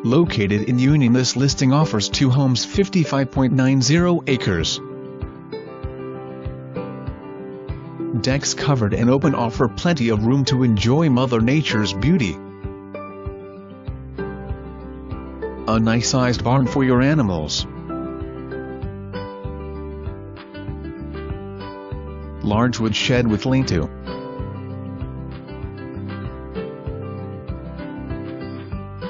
Located in Union, this listing offers 2 homes, 55.90 acres. Decks covered and open offer plenty of room to enjoy Mother Nature's beauty. A nice-sized barn for your animals. Large wood shed with lean-to.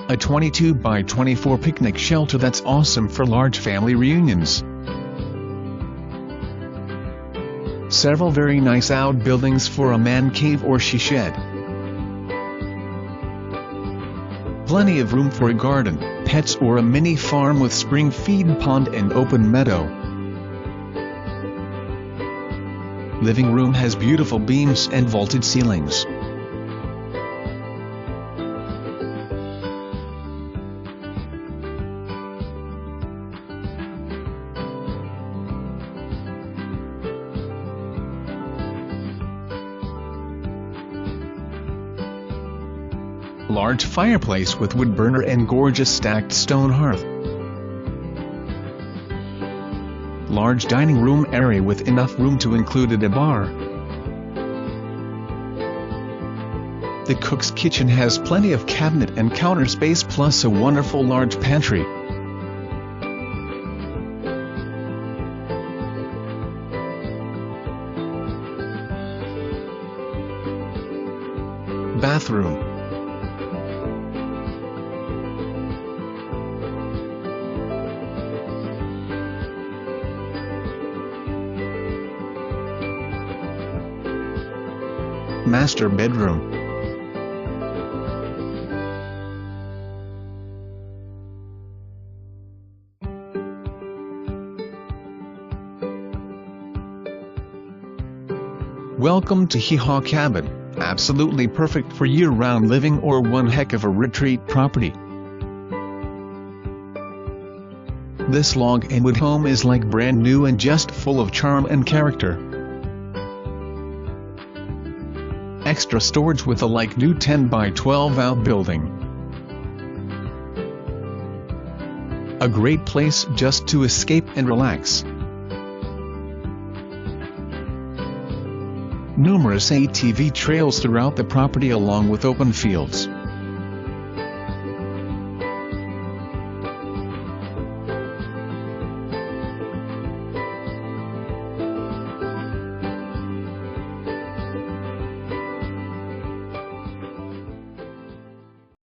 A 22 by 24 picnic shelter that's awesome for large family reunions. Several very nice outbuildings for a man cave or she shed. Plenty of room for a garden, pets or a mini farm with spring feed pond and open meadow. Living room has beautiful beams and vaulted ceilings. Large fireplace with wood burner and gorgeous stacked stone hearth. Large dining room area with enough room to include a bar. The cook's kitchen has plenty of cabinet and counter space plus a wonderful large pantry. Bathroom. Master bedroom. Welcome to Hee Haw Cabin, absolutely perfect for year-round living or one heck of a retreat property. This log and wood home is like brand new and just full of charm and character. Extra storage with a like new 10 by 12 outbuilding. A great place just to escape and relax. Numerous ATV trails throughout the property along with open fields.